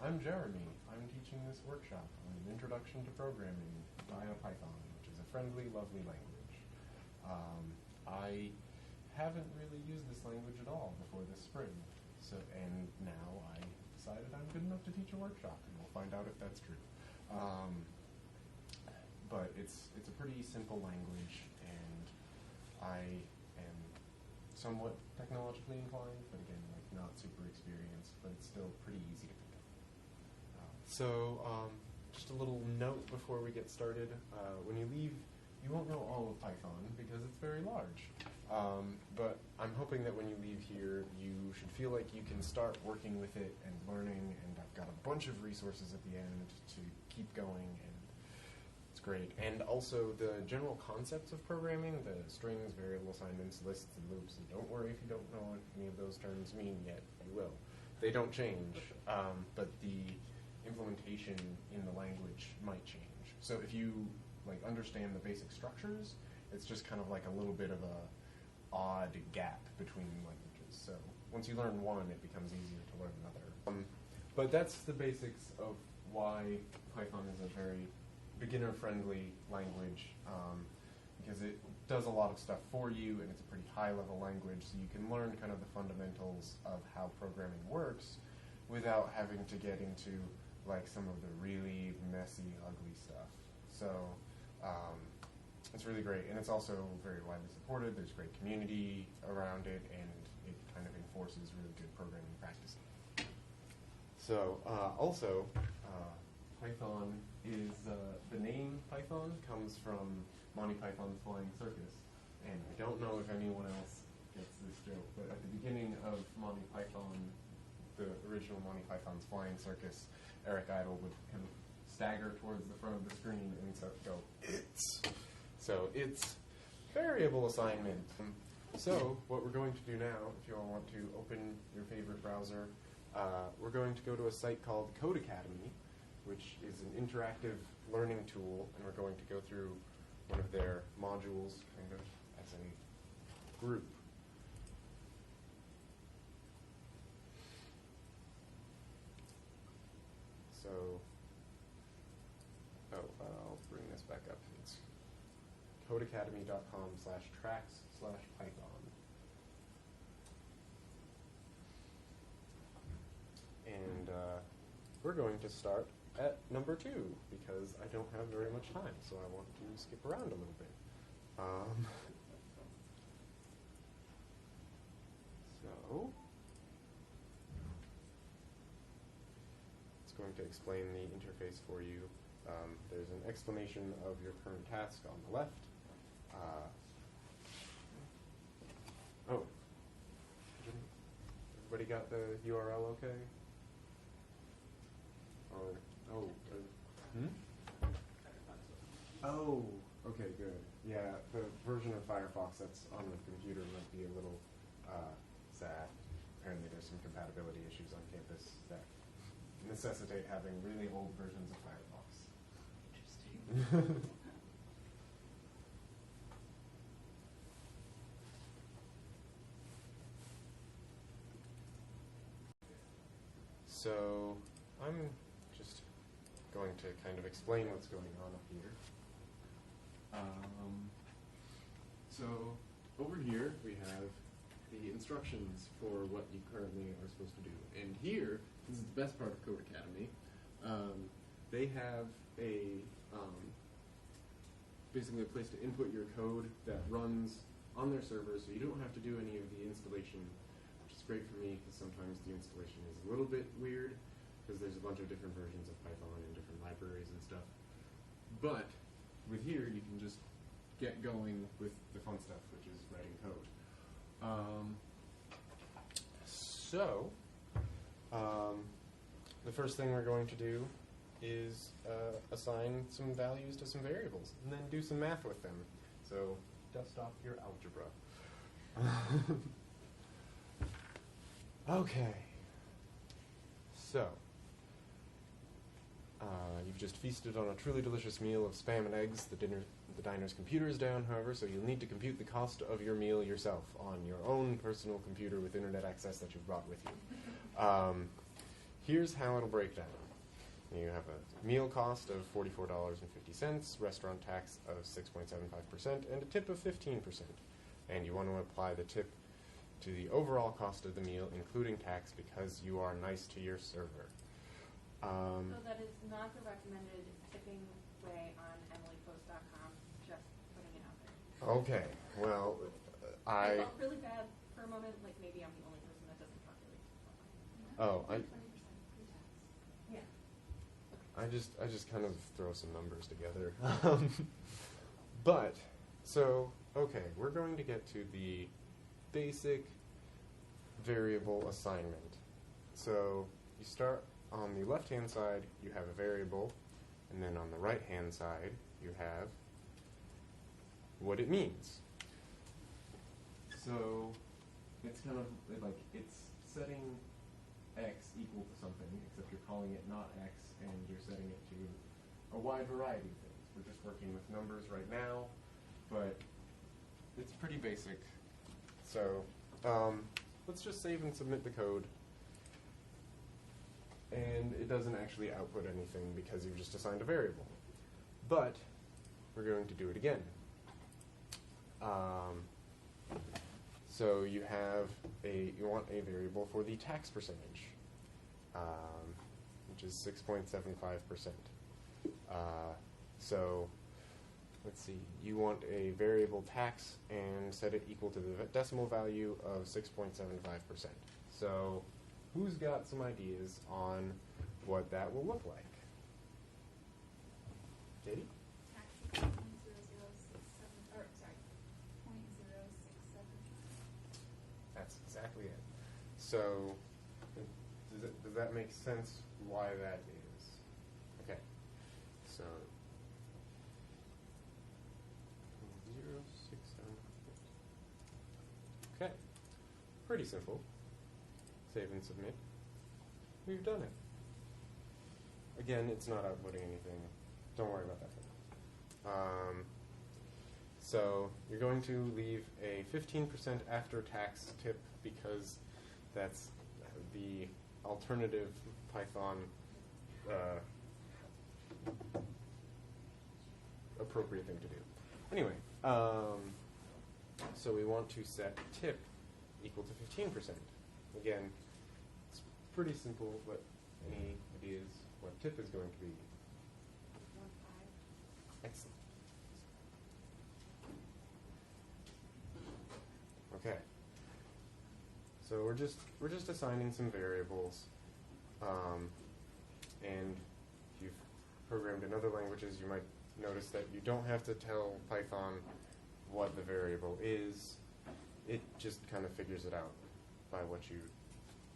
I'm Jeremy. I'm teaching this workshop on an introduction to programming via Python, which is a friendly, lovely language. I haven't really used this language at all before this spring, and now I decided I'm good enough to teach a workshop, and we'll find out if that's true. But it's a pretty simple language, and I am somewhat technologically inclined, but again, like not super experienced, but it's still pretty easy to pick up. Just a little note before we get started. When you leave, you won't know all of Python because it's very large. But I'm hoping that when you leave here, you should feel like you can start working with it and learning, and I've got a bunch of resources at the end to keep going, and it's great. And also the general concepts of programming, the strings, variable assignments, lists, and loops, and don't worry if you don't know what any of those terms mean yet, you will. They don't change, but the implementation in the language might change. So if you understand the basic structures, it's just kind of like a little bit of a odd gap between languages. So once you learn one, it becomes easier to learn another. But that's the basics of why Python is a very beginner-friendly language, because it does a lot of stuff for you, and it's a pretty high-level language, so you can learn kind of the fundamentals of how programming works without having to get into some of the really messy, ugly stuff. So it's really great, and it's also very widely supported. There's great community around it, and it kind of enforces really good programming practices. So Python is, the name Python comes from Monty Python's Flying Circus, and I don't know if anyone else gets this joke, but at the beginning of Monty Python, the original Monty Python's Flying Circus, Eric Idle would kind of stagger towards the front of the screen and go, "It's." So it's variable assignment. So what we're going to do now, if you all want to open your favorite browser, we're going to go to a site called Code Academy, which is an interactive learning tool, and we're going to go through one of their modules kind of as a group. So, I'll bring this back up. It's codeacademy.com/tracks/Python. And we're going to start at number 2 because I don't have very much time, so I want to skip around a little bit. So it's going to explain the interface for you. There's an explanation of your current task on the left. Everybody got the URL okay? Oh, okay, good. Yeah, the version of Firefox that's on the computer might be a little sad. Apparently there's some compatibility issues on campus that necessitate having really old versions of Firefox. Interesting. So I'm just going to kind of explain what's going on up here. So over here we have the instructions for what you currently are supposed to do. And here, this is the best part of Code Academy, they have basically a place to input your code that runs on their server, so you don't have to do any of the installation, which is great for me because sometimes the installation is a little bit weird because there's a bunch of different versions of Python and different libraries and stuff. But with here, you can just get going with the fun stuff, which is writing code. The first thing we're going to do is assign some values to some variables, and then do some math with them. So dust off your algebra. Okay. So, you've just feasted on a truly delicious meal of Spam and eggs. The diner's computer is down, however, so you'll need to compute the cost of your meal yourself on your own personal computer with internet access that you've brought with you. here's how it'll break down. You have a meal cost of $44.50, restaurant tax of 6.75%, and a tip of 15%. And you want to apply the tip to the overall cost of the meal, including tax, because you are nice to your server. So that is not the recommended tipping way on emilypost.com, just putting it out there. Okay, well, I felt really bad for a moment, like maybe I'm the only person that doesn't calculate. Oh, 20% pre-tax. Yeah. I just kind of throw some numbers together. But, so, okay, we're going to get to the basic variable assignment. So, you start on the left-hand side, you have a variable, and then on the right-hand side, you have what it means. So, it's kind of like, it's setting x equal to something, except you're calling it not x, and you're setting it to a wide variety of things. We're just working with numbers right now, but it's pretty basic. So let's just save and submit the code. And it doesn't actually output anything because you've just assigned a variable. But we're going to do it again. So you want a variable for the tax percentage, which is 6.75%. So let's see, you want a variable tax and set it equal to the decimal value of 6.75%. So who's got some ideas on what that will look like? Katie? Tax equals 0.0067, or sorry, 0.067. That's exactly it. So does that make sense why that is? Okay. So 0.067. Okay. Pretty simple. Save and submit. We've done it. Again, it's not outputting anything. Don't worry about that for now. So you're going to leave a 15% after-tax tip because that's the alternative Python appropriate thing to do. Anyway, so we want to set tip equal to 15%. Again, it's pretty simple, but any ideas what tip is going to be? 1.5. Excellent. Okay. So we're just assigning some variables, and if you've programmed in other languages, you might notice that you don't have to tell Python what the variable is. It just kind of figures it out by what you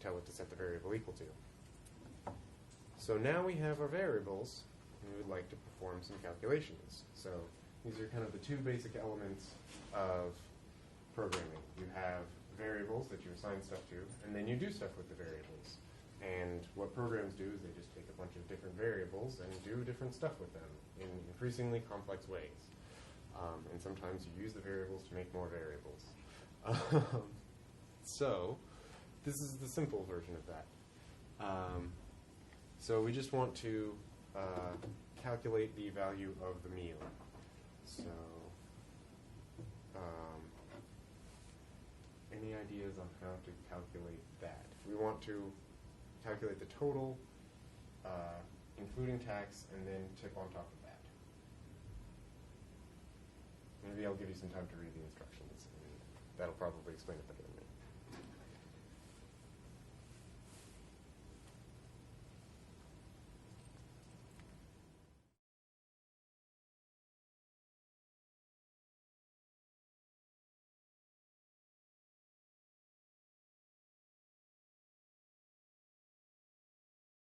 tell it to set the variable equal to. So now we have our variables, and we would like to perform some calculations. So these are kind of the two basic elements of programming. You have variables that you assign stuff to, and then you do stuff with the variables. And what programs do is they just take a bunch of different variables and do different stuff with them in increasingly complex ways. And sometimes you use the variables to make more variables. So this is the simple version of that. So we just want to calculate the value of the meal. So any ideas on how to calculate that? We want to calculate the total, including tax, and then tip on top of that. Maybe I'll give you some time to read the instructions, and that'll probably explain it better.